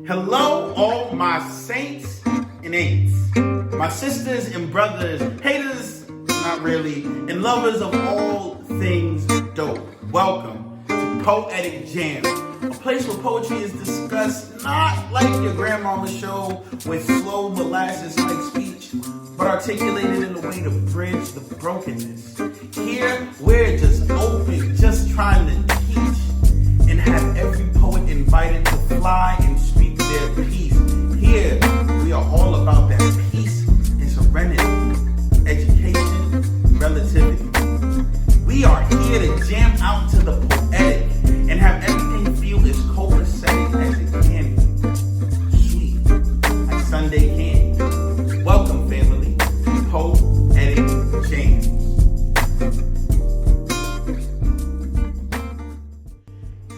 Hello, all my saints and ain'ts, my sisters and brothers, haters, not really, and lovers of all things dope. Welcome to Poetic Jam, a place where poetry is discussed not like your grandmama's show with slow molasses-like speech, but articulated in a way to bridge the brokenness. Here, we're just open, just trying to teach, and have every poet invited to fly and speak their piece. Here, we are all about that peace and serenity, education and relativity. We are here to jam out to the poetic and have everything feel as copacetic as it can be. Sweet, like Sunday candy. Welcome, family, to Poetic Jams.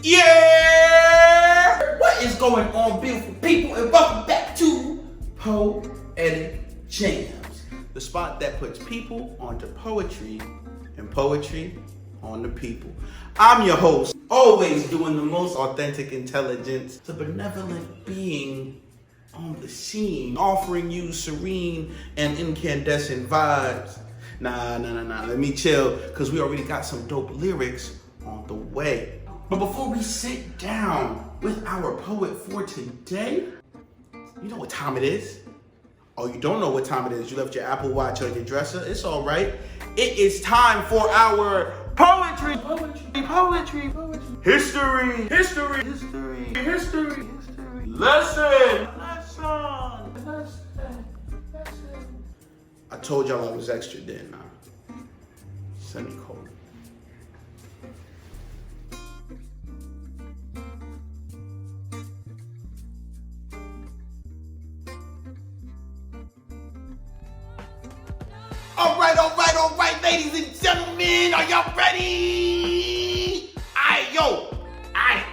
Yeah! What is going on, beautiful people? And welcome back to Poetic Jams, the spot that puts people onto poetry and poetry on the people. I'm your host, always doing the most authentic intelligence, the benevolent being on the scene, offering you serene and incandescent vibes. Nah, let me chill, because we already got some dope lyrics on the way. But before we sit down with our poet for today, you know what time it is? Oh, you don't know what time it is. You left your Apple Watch on your dresser. It's all right. It is time for our poetry history lesson. I told y'all I was extra, didn't I? Semicolon. All right, ladies and gentlemen, are y'all ready? Aight.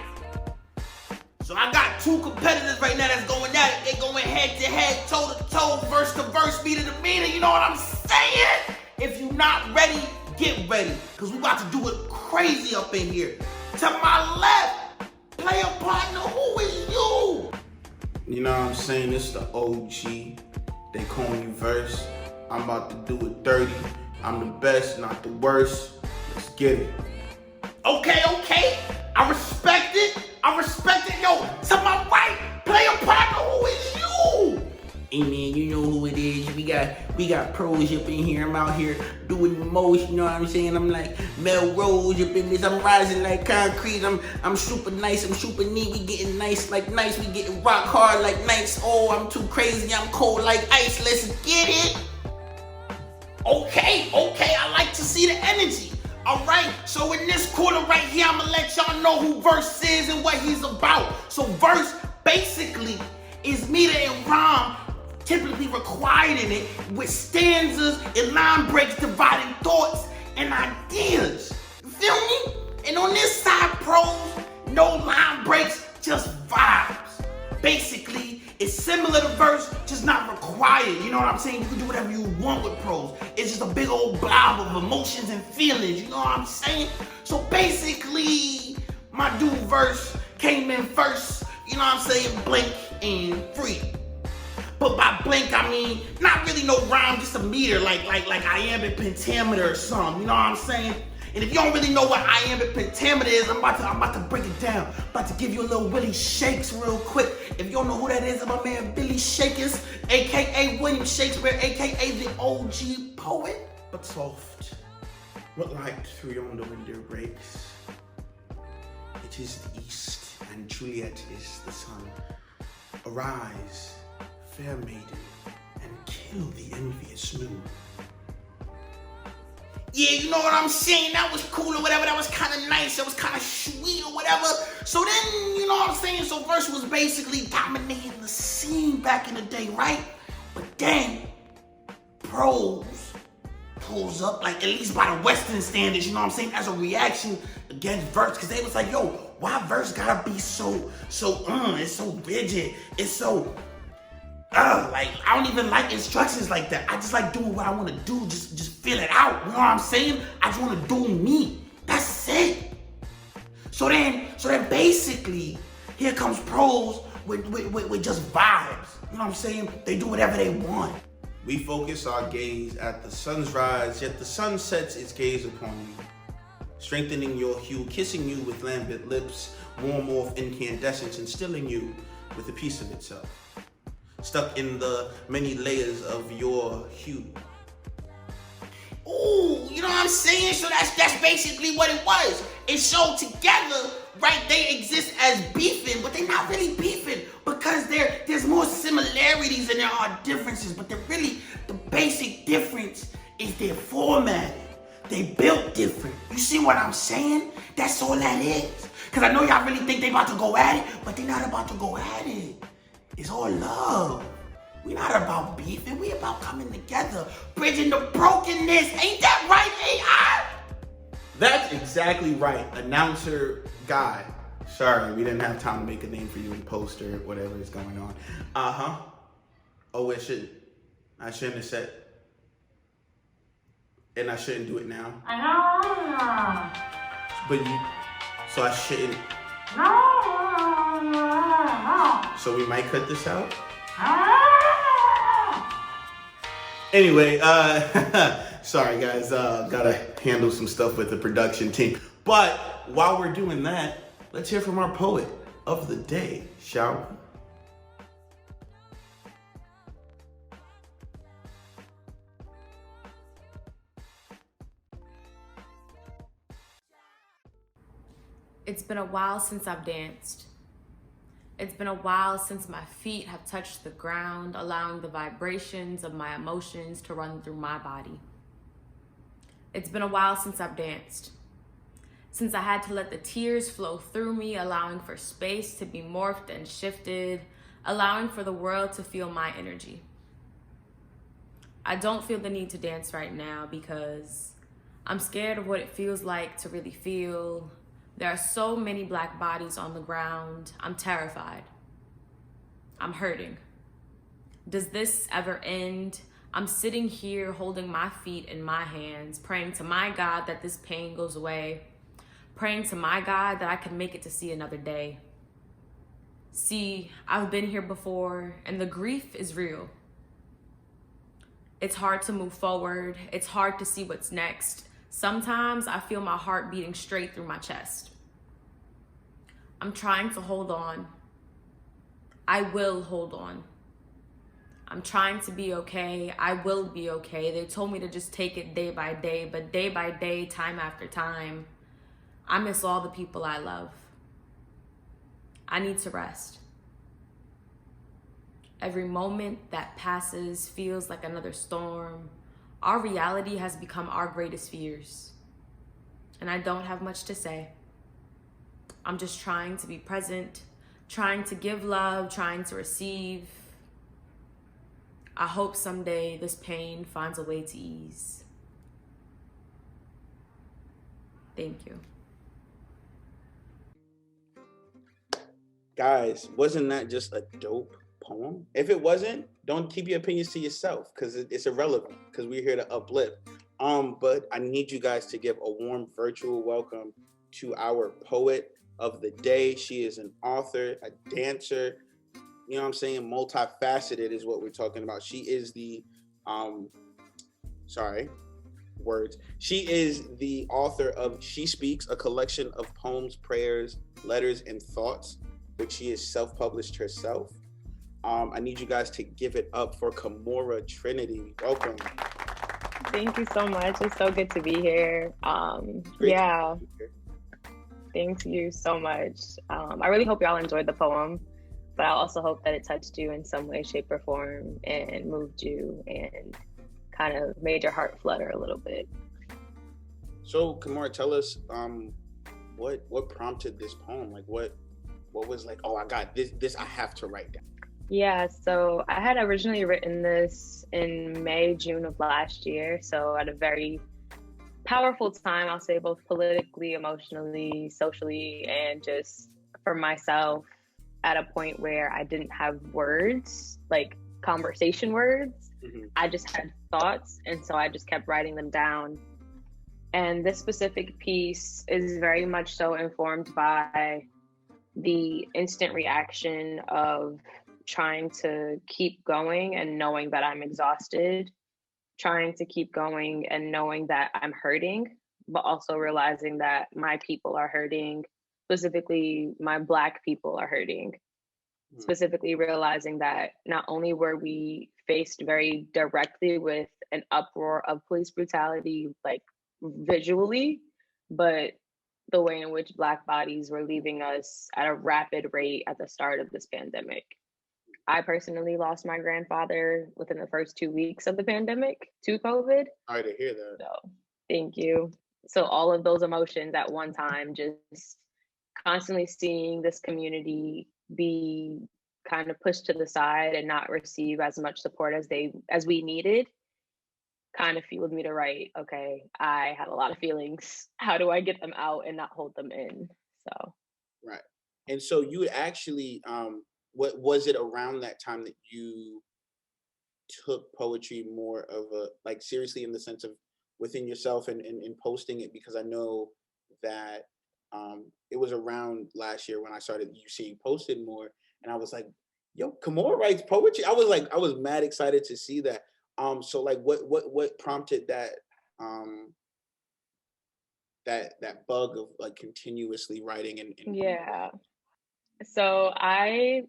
So I got two competitors right now that's going at it. They going head to head, toe to toe, verse to verse, meter to meter. You know what I'm saying? If you're not ready, get ready, because we about to do it crazy up in here. To my left, player partner, who is you? You know what I'm saying? It's the OG. They call me Verse. I'm about to do it dirty. I'm the best, not the worst. Let's get it. Okay. I respect it. Yo, to my right, player partner, who is you? Hey man, you know who it is. We got pros up in here. I'm out here doing the most, you know what I'm saying? I'm like Melrose up in this. I'm rising like concrete. I'm super nice. I'm super neat. We getting nice like nice. We getting rock hard like nice. Oh, I'm too crazy. I'm cold like ice. Let's get it. Okay, I like to see the energy. All right, so in this quarter right here, I'm gonna let y'all know who Verse is and what he's about. So Verse basically is meter and rhyme, typically required in it, with stanzas and line breaks dividing thoughts and ideas. You feel me? And on this side, prose, no line breaks, just vibes. Basically, it's similar to verse, just not required. You know what I'm saying? You can do whatever you want with prose. It's just a big old blob of emotions and feelings. You know what I'm saying? So basically, my dude Verse came in first. You know what I'm saying? Blank and free. But by blank, I mean not really no rhyme, just a meter, like iambic pentameter or something. You know what I'm saying? And if you don't really know what iambic pentameter is, I'm about to break it down. I'm about to give you a little Willie Shakes real quick. If you don't know who that is, I'm my man Billy Shakers, aka William Shakespeare, aka the OG poet. But soft, what light through yonder window breaks? It is the east, and Juliet is the sun. Arise, fair maiden, and kill the envious moon. Yeah, you know what I'm saying? That was cool or whatever. That was kind of nice. That was kind of sweet or whatever. So then, you know what I'm saying? So Verse was basically dominating the scene back in the day, right? But then, prose pulls up, like at least by the Western standards, you know what I'm saying? As a reaction against Verse, because they was like, yo, why Verse gotta be so, it's so rigid. It's so, like, I don't even like instructions like that. I just like doing what I want to do. Just feel it out. You know what I'm saying? I just want to do me. That's it. So then basically, here comes prose with just vibes. You know what I'm saying? They do whatever they want. We focus our gaze at the sun's rise, yet the sun sets its gaze upon you, strengthening your hue, kissing you with lambent lips, warm off incandescence, and stilling you with a piece of itself, stuck in the many layers of your hue. Ooh, you know what I'm saying? So that's basically what it was. It showed together, right? They exist as beefing, but they're not really beefing because there's more similarities than there are differences. But the basic difference is their formatting. They built different. You see what I'm saying? That's all that is. Because I know y'all really think they about to go at it, but they're not about to go at it. It's all love. We're not about beefing. We about coming together, bridging the brokenness. Ain't that right, AI? That's exactly right. Announcer guy. Sorry, we didn't have time to make a name for you in post or whatever is going on. Oh, I shouldn't have said. And I shouldn't do it now. So I shouldn't. So we might cut this out. Anyway, sorry guys, gotta handle some stuff with the production team. But while we're doing that, let's hear from our poet of the day, shall we? It's been a while since I've danced. It's been a while since my feet have touched the ground, allowing the vibrations of my emotions to run through my body. It's been a while since I've danced. Since I had to let the tears flow through me, allowing for space to be morphed and shifted, allowing for the world to feel my energy. I don't feel the need to dance right now because I'm scared of what it feels like to really feel. There are so many Black bodies on the ground. I'm terrified. I'm hurting. Does this ever end? I'm sitting here holding my feet in my hands, praying to my God that this pain goes away, praying to my God that I can make it to see another day. See, I've been here before, and the grief is real. It's hard to move forward. It's hard to see what's next. Sometimes I feel my heart beating straight through my chest. I'm trying to hold on. I will hold on. I'm trying to be okay. I will be okay. They told me to just take it day by day, but day by day, time after time, I miss all the people I love. I need to rest. Every moment that passes feels like another storm. Our reality has become our greatest fears. And I don't have much to say. I'm just trying to be present, trying to give love, trying to receive. I hope someday this pain finds a way to ease. Thank you. Guys, wasn't that just a dope poem? If it wasn't, don't keep your opinions to yourself because it's irrelevant because we're here to uplift. But I need you guys to give a warm virtual welcome to our poet of the day. She is an author, a dancer, you know what I'm saying? Multifaceted is what we're talking about. She is the, She is the author of She Speaks, a collection of poems, prayers, letters, and thoughts, which she has self-published herself. I need you guys to give it up for Kymora Trinity. Welcome. Thank you so much. It's so good to be here. Thank you so much. I really hope y'all enjoyed the poem, but I also hope that it touched you in some way, shape, or form and moved you and kind of made your heart flutter a little bit. So, Kymora, tell us what prompted this poem? Like, what was like, oh, I got this I have to write down? Yeah, so I had originally written this in May, June of last year. So at a very powerful time, I'll say, both politically, emotionally, socially, and just for myself at a point where I didn't have words, like conversation words. Mm-hmm. I just had thoughts. And so I just kept writing them down. And this specific piece is very much so informed by the instant reaction of trying to keep going and knowing that I'm exhausted, trying to keep going and knowing that I'm hurting, but also realizing that my people are hurting, specifically my Black people are hurting, specifically realizing that not only were we faced very directly with an uproar of police brutality, like visually, but the way in which Black bodies were leaving us at a rapid rate at the start of this pandemic. I personally lost my grandfather within the first 2 weeks of the pandemic to COVID. Sorry to hear that. So thank you. So all of those emotions at one time, just constantly seeing this community be kind of pushed to the side and not receive as much support as we needed, kind of fueled me to write, okay, I have a lot of feelings. How do I get them out and not hold them in? So Right. And so you actually, what was it around that time that you took poetry more of a, like, seriously, in the sense of within yourself and posting it? Because I know that it was around last year when I started you seeing posted more, and I was like, yo, Kymora writes poetry. I was mad excited to see that. So like what prompted that that bug of like continuously writing and yeah. So I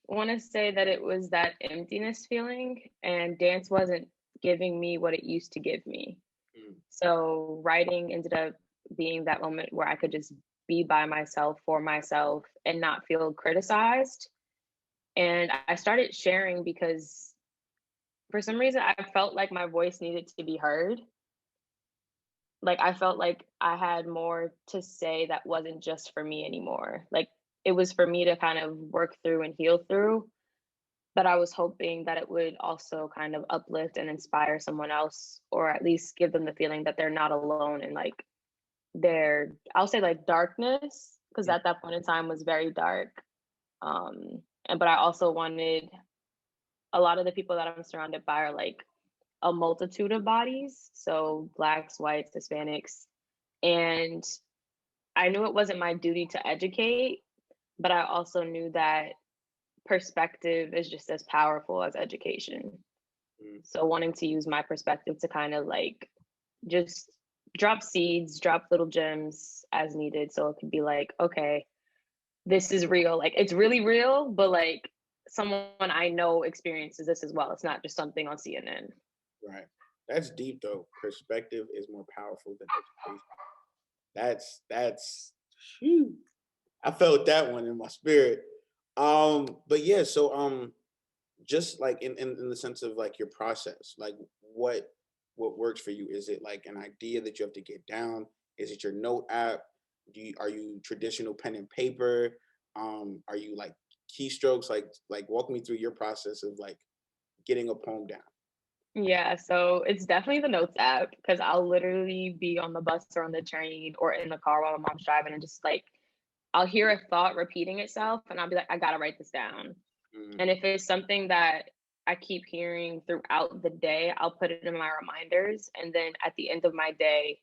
want to say that it was that emptiness feeling, and dance wasn't giving me what it used to give me. So writing ended up being that moment where I could just be by myself for myself and not feel criticized. And I started sharing because for some reason I felt like my voice needed to be heard. Like I felt like I had more to say that wasn't just for me anymore. Like it was for me to kind of work through and heal through. But I was hoping that it would also kind of uplift and inspire someone else, or at least give them the feeling that they're not alone in like I'll say like darkness, because at that point in time was very dark. But I also wanted, a lot of the people that I'm surrounded by are like a multitude of bodies, so Blacks, whites, Hispanics, and I knew it wasn't my duty to educate, but I also knew that perspective is just as powerful as education. So wanting to use my perspective to kind of like just drop seeds, drop little gems as needed. So it could be like, okay, this is real. Like it's really real, but like someone I know experiences this as well. It's not just something on CNN. Right. That's deep though. Perspective is more powerful than education. That's shoot. I felt that one in my spirit. But yeah, so just like in the sense of like your process, like what works for you? Is it like an idea that you have to get down? Is it your note app? Are you traditional pen and paper? Are you like keystrokes? Like walk me through your process of like getting a poem down. Yeah, so it's definitely the Notes app, because I'll literally be on the bus or on the train or in the car while my mom's driving and just like I'll hear a thought repeating itself and I'll be like, I gotta write this down. And if it's something that I keep hearing throughout the day, I'll put it in my reminders. And then at the end of my day,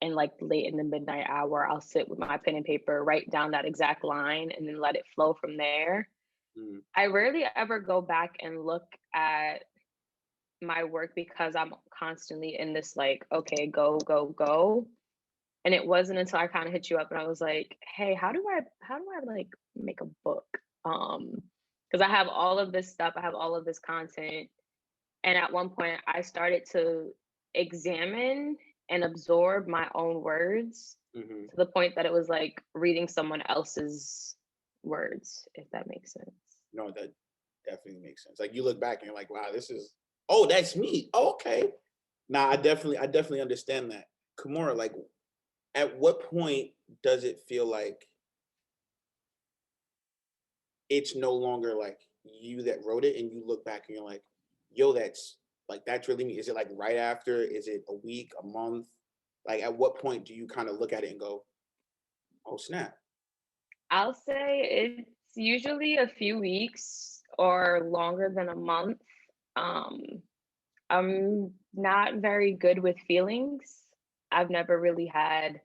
and like late in the midnight hour, I'll sit with my pen and paper, write down that exact line, and then let it flow from there. I rarely ever go back and look at my work because I'm constantly in this like, okay, go, go, go. And it wasn't until I kind of hit you up and I was like, hey, how do I like make a book? Because I have all of this stuff, I have all of this content. And at one point I started to examine and absorb my own words to the point that it was like reading someone else's words, if that makes sense. No, that definitely makes sense. Like you look back and you're like, wow, oh, that's me. Oh, okay. Nah, I definitely understand that. Kymora, like at what point does it feel like it's no longer like you that wrote it and you look back and you're like, yo, that's really me? Is it like right after? Is it a week, a month? Like at what point do you kind of look at it and go, oh snap? I'll say it's usually a few weeks or longer than a month. I'm not very good with feelings. I've never really had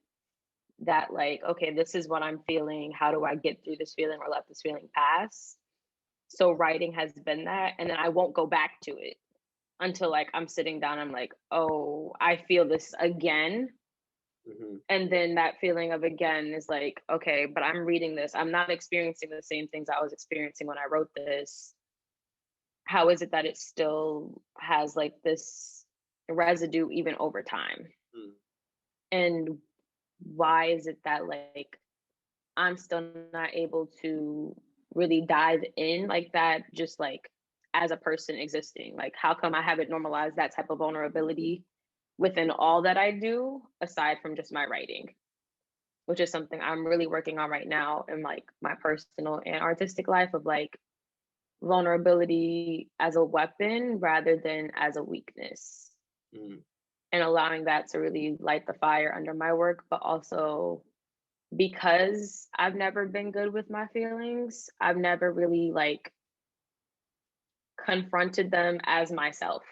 that like, okay, this is what I'm feeling. How do I get through this feeling or let this feeling pass? So writing has been that. And then I won't go back to it until like I'm sitting down. I'm like, oh, I feel this again. Mm-hmm. And then that feeling of again is like, okay, but I'm reading this. I'm not experiencing the same things I was experiencing when I wrote this. How is it that it still has like this residue even over time? Mm. And why is it that like I'm still not able to really dive in like that, just like as a person existing? Like, how come I haven't normalized that type of vulnerability within all that I do, aside from just my writing, which is something I'm really working on right now in like my personal and artistic life, of like vulnerability as a weapon rather than as a weakness. Mm. And allowing that to really light the fire under my work, but also because I've never been good with my feelings, I've never really like confronted them as myself.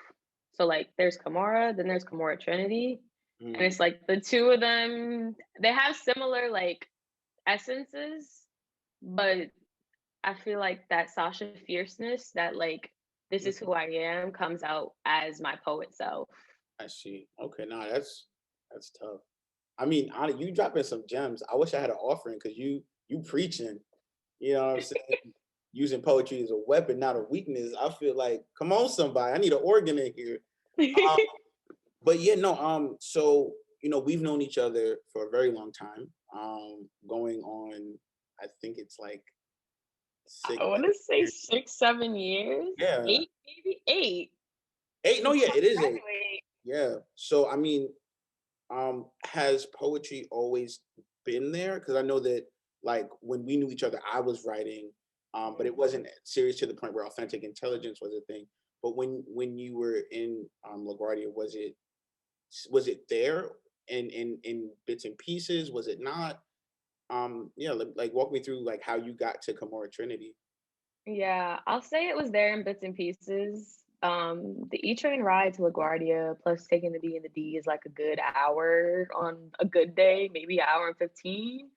So like there's Kymora, then there's Kymora Trinity. Mm. And it's like the two of them, they have similar like essences, but I feel like that Sasha fierceness, that like this is who I am, comes out as my poet self. I see. Okay, nah, that's tough. I mean, you dropping some gems. I wish I had an offering because you preaching. You know what I'm saying? Using poetry as a weapon, not a weakness. I feel like, come on, somebody. I need an organ in here. But yeah, no. So we've known each other for a very long time. Going on, I think it's like I want to say 6, 7 years. Yeah. 8, maybe 8. 8. No, yeah, it is 8. Graduate. Yeah. So I mean, has poetry always been there? Because I know that like when we knew each other, I was writing, but it wasn't serious to the point where authentic intelligence was a thing. But when you were in LaGuardia, was it there in bits and pieces? Was it not? Yeah, like walk me through like how you got to Kymora Trinity. Yeah, I'll say it was there in bits and pieces. The E-train ride to LaGuardia plus taking the B and the D is like a good hour on a good day, maybe an hour and 15.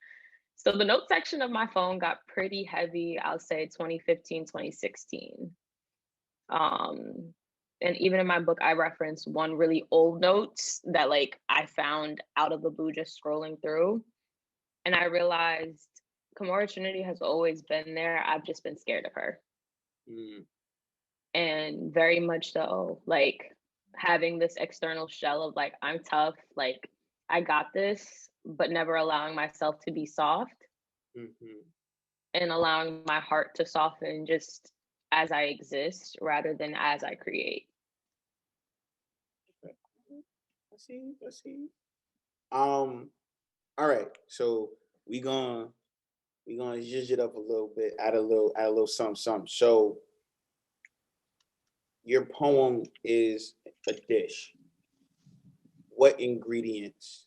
So the note section of my phone got pretty heavy, I'll say 2015, 2016. And even in my book, I referenced one really old notes that like I found out of the blue just scrolling through. And I realized Kymora Trinity has always been there. I've just been scared of her. Mm. And very much so, like having this external shell of like, I'm tough, like I got this, but never allowing myself to be soft. Mm-hmm. And allowing my heart to soften just as I exist rather than as I create. I see. All right. So we gonna zhuzh it up a little bit, add a little something. So your poem is a dish. What ingredients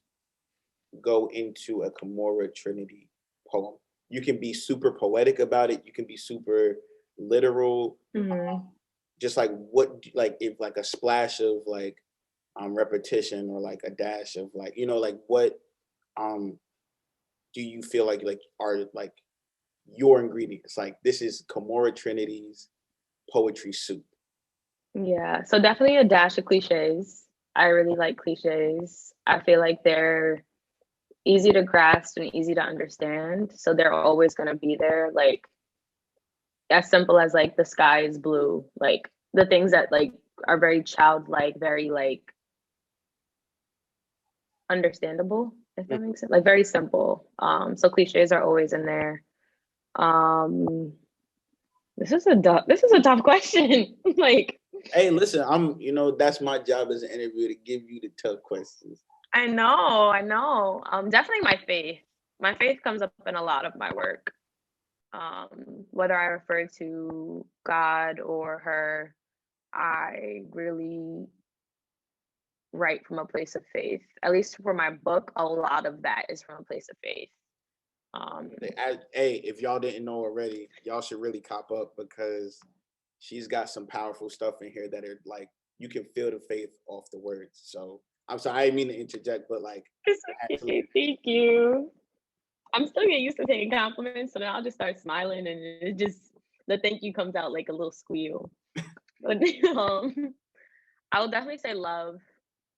go into a Kymora Trinity poem? You can be super poetic about it. You can be super literal. Mm-hmm. Just like what, like if like a splash of like repetition or like a dash of like like what do you feel like are like your ingredients? Like this is Kymora Trinity's poetry soup. Yeah, so definitely a dash of cliches. I really like cliches. I feel like they're easy to grasp and easy to understand. So they're always going to be there. Like as simple as like the sky is blue, like the things that like are very childlike, very like understandable, if that makes sense. Like very simple. So cliches are always in there. This is a tough question. Like, Hey, listen, I'm that's my job as an interviewer, to give you the tough questions. I know. Definitely my faith. My faith comes up in a lot of my work. Whether I refer to God or her, I really write from a place of faith. At least for my book, a lot of that is from a place of faith. Hey, if y'all didn't know already, y'all should really cop up because she's got some powerful stuff in here that are like you can feel the faith off the words. So I'm sorry, I didn't mean to interject, but like It's okay. Thank you. I'm still getting used to taking compliments, so then I'll just start smiling, and it just the thank you comes out like a little squeal. But I will definitely say love.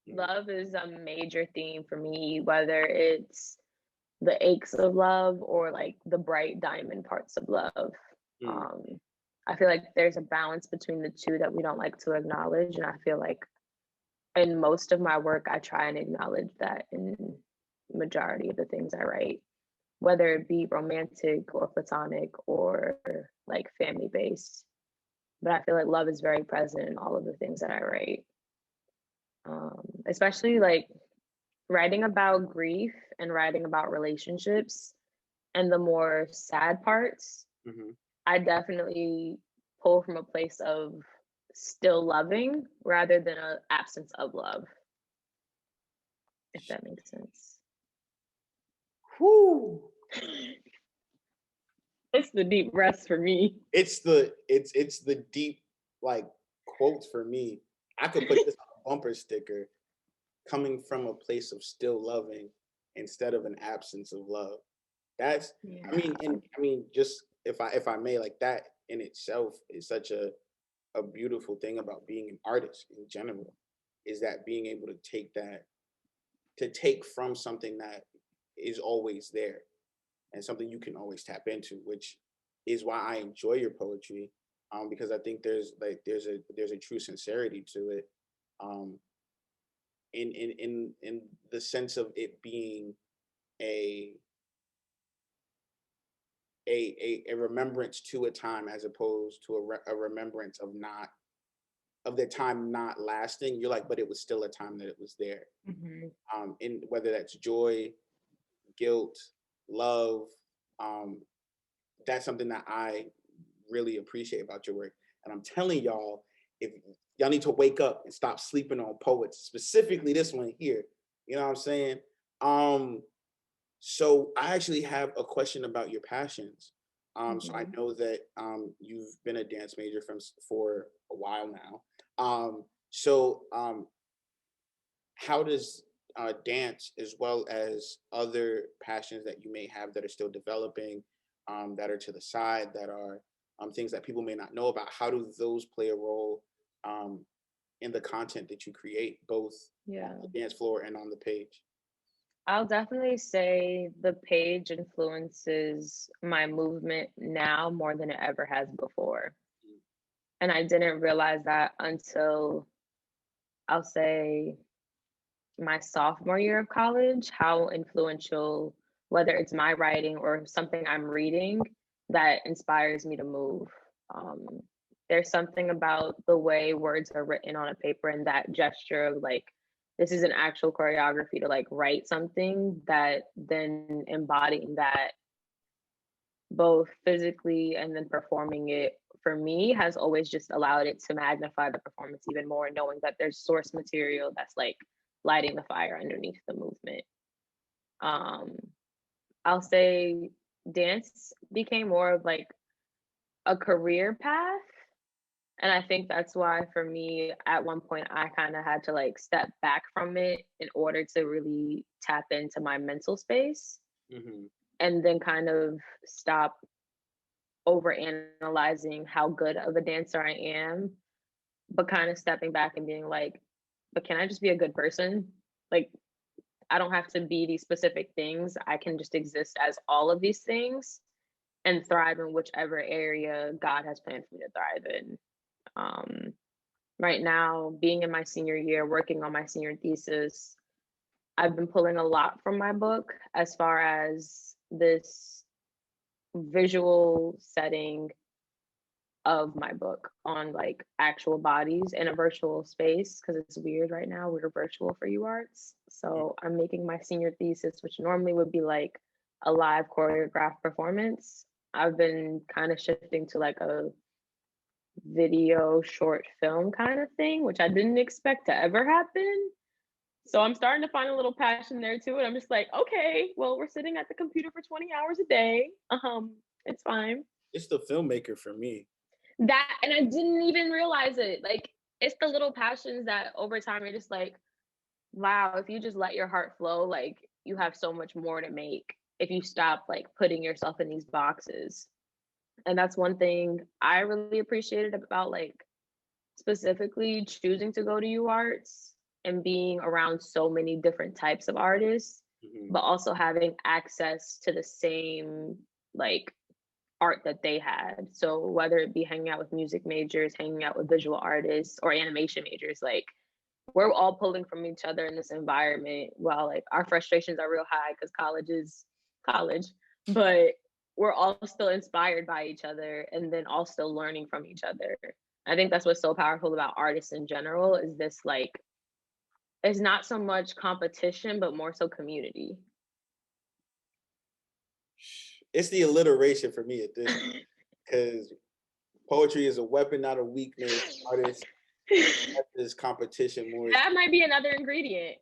Love is a major theme for me, whether it's the aches of love or like the bright diamond parts of love. Um, I feel like there's a balance between the two that we don't like to acknowledge, and I feel like in most of my work, I try and acknowledge that in majority of the things I write, whether it be romantic or platonic or like family based. But I feel like love is very present in all of the things that I write. Especially like writing about grief and writing about relationships and the more sad parts. I definitely pull from a place of still loving rather than an absence of love, if that makes sense. Whoo. It's the deep rest for me. It's the deep like quotes for me. I could put this on a bumper sticker, coming from a place of still loving instead of an absence of love. That's Yeah. I mean, just if I may, like that in itself is such a beautiful thing about being an artist in general, is that being able to take from something that is always there and something you can always tap into, which is why I enjoy your poetry, because I think there's a true sincerity to it, in the sense of it being a remembrance to a time as opposed to a remembrance of the time not lasting. You're like, but it was still a time that it was there. In whether that's joy, guilt, love, that's something that I really appreciate about your work. And I'm telling y'all, if y'all need to wake up and stop sleeping on poets, specifically this one here. You know what I'm saying? So I actually have a question about your passions. So I know that you've been a dance major for a while now. How does dance, as well as other passions that you may have that are still developing, that are to the side, that are things that people may not know about, how do those play a role in the content that you create, both on the dance floor and on the page? I'll definitely say the page influences my movement now more than it ever has before. And I didn't realize that until, I'll say, my sophomore year of college, how influential, whether it's my writing or something I'm reading, that inspires me to move. There's something about the way words are written on a paper and that gesture of like, this is an actual choreography to like write something, that then embodying that both physically and then performing it, for me, has always just allowed it to magnify the performance even more, knowing that there's source material that's like lighting the fire underneath the movement. I'll say dance became more of like a career path. And I think that's why for me, at one point, I kind of had to like step back from it in order to really tap into my mental space, and then kind of stop over analyzing how good of a dancer I am, but kind of stepping back and being like, but can I just be a good person? Like, I don't have to be these specific things. I can just exist as all of these things and thrive in whichever area God has planned for me to thrive in. Right now, being in my senior year, working on my senior thesis, I've been pulling a lot from my book as far as this visual setting of my book on like actual bodies in a virtual space, because it's weird right now. We're virtual for UArts. So I'm making my senior thesis, which normally would be like a live choreographed performance. I've been kind of shifting to like a video short film kind of thing, which I didn't expect to ever happen. So I'm starting to find a little passion there too. And I'm just like, okay, well, we're sitting at the computer for 20 hours a day. It's fine. It's the filmmaker for me. That, and I didn't even realize it. Like, it's the little passions that over time you're just like, wow, if you just let your heart flow, like you have so much more to make. if you stop like putting yourself in these boxes. And that's one thing I really appreciated about like specifically choosing to go to UArts and being around so many different types of artists, but also having access to the same like art that they had. So whether it be hanging out with music majors, hanging out with visual artists, or animation majors, like we're all pulling from each other in this environment. While like our frustrations are real high because college is college, but we're all still inspired by each other and then all still learning from each other. I think that's what's so powerful about artists in general, is this like, it's not so much competition, but more so community. It's the alliteration for me at this, because poetry is a weapon, not a weakness. Artists, this competition more. That might be another ingredient.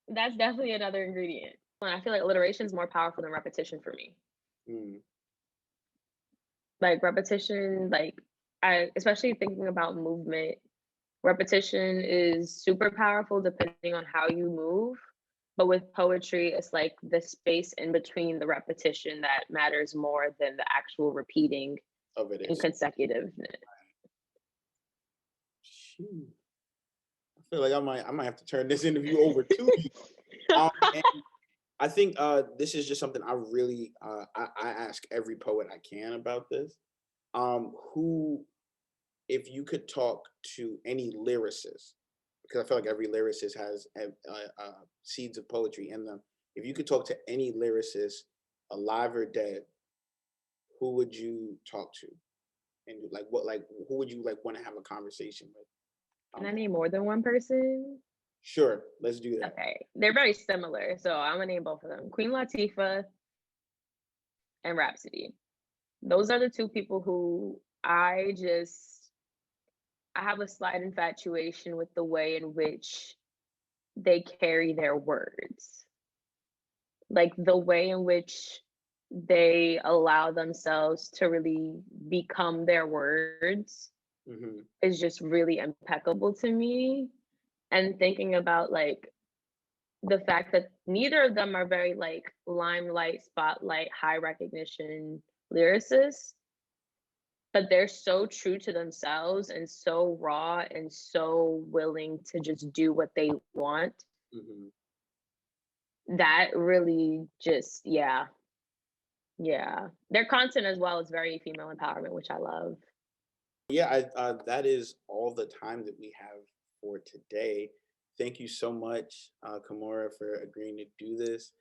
That's definitely another ingredient. And I feel like alliteration is more powerful than repetition for me. Like repetition, like especially thinking about movement, repetition is super powerful depending on how you move. But with poetry, it's like the space in between the repetition that matters more than the actual repeating of it and consecutiveness. Shoot. I feel like I might have to turn this interview over to you. And I think this is just something I really I ask every poet I can about this. Who, if you could talk to any lyricist, because I feel like every lyricist has seeds of poetry in them. If you could talk to any lyricist, alive or dead, who would you talk to? And like who would you like want to have a conversation with? Can I name more than one person? Sure, let's do that. Okay, they're very similar, so I'm gonna name both of them: Queen Latifah and Rhapsody. Those are the two people who I have a slight infatuation with the way in which they carry their words. Like the way in which they allow themselves to really become their words is just really impeccable to me. And thinking about like the fact that neither of them are very like limelight, spotlight, high recognition lyricists, but they're so true to themselves and so raw and so willing to just do what they want. That really just, yeah. Their content as well is very female empowerment, which I love. Yeah, that is all the time that we have for today. Thank you so much, Kymora, for agreeing to do this.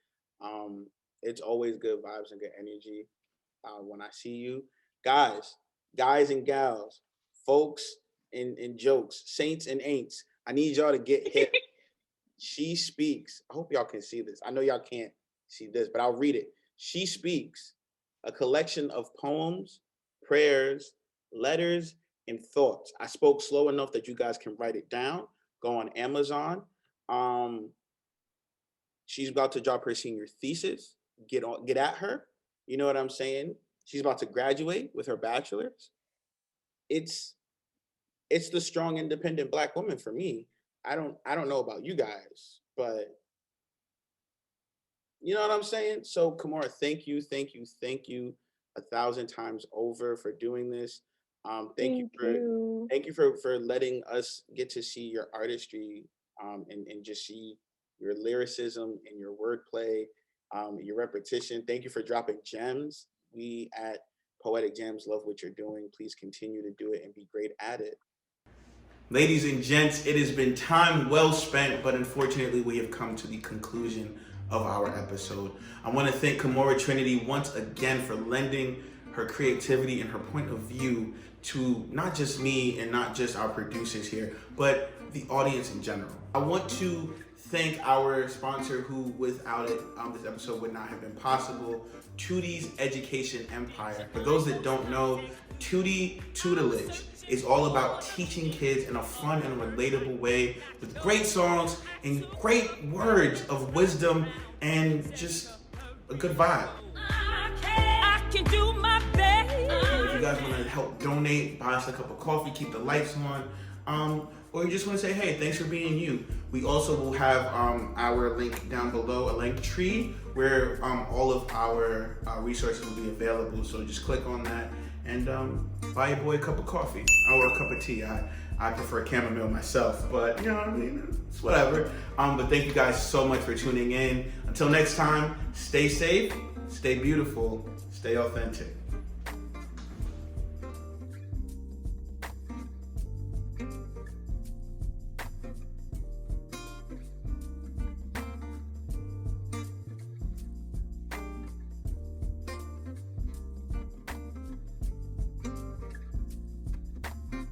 It's always good vibes and good energy when I see you. Guys and gals, folks and jokes, saints and ain'ts, I need y'all to get hip. She speaks. I hope y'all can see this. I know y'all can't see this, but I'll read it. She speaks, a collection of poems, prayers, letters, and thoughts. I spoke slow enough that you guys can write it down. Go on Amazon. She's about to drop her senior thesis. Get at her. You know what I'm saying? She's about to graduate with her bachelor's. It's the strong, independent Black woman for me. I don't know about you guys, but you know what I'm saying? So Kymora, thank you 1,000 times over for doing this. Thank you for letting us get to see your artistry and just see your lyricism and your wordplay, your repetition. Thank you for dropping gems. We at Poetic Gems love what you're doing. Please continue to do it and be great at it. Ladies and gents, it has been time well spent, but unfortunately we have come to the conclusion of our episode. I want to thank Kymora Trinity once again for lending her creativity and her point of view to not just me and not just our producers here, but the audience in general. I want to thank our sponsor who without it, this episode would not have been possible, Tudi's Education Empire. For those that don't know, Tudi Tutelage is all about teaching kids in a fun and relatable way with great songs and great words of wisdom and just a good vibe. I can do my best. If you guys want to help donate, buy us a cup of coffee, keep the lights on, or you just want to say, hey, thanks for being you. We also will have our link down below, a link tree where all of our resources will be available. So just click on that and buy your boy a cup of coffee or a cup of tea. I prefer chamomile myself, but you know what I mean? It's whatever. But thank you guys so much for tuning in. Until next time, stay safe, stay beautiful, stay authentic.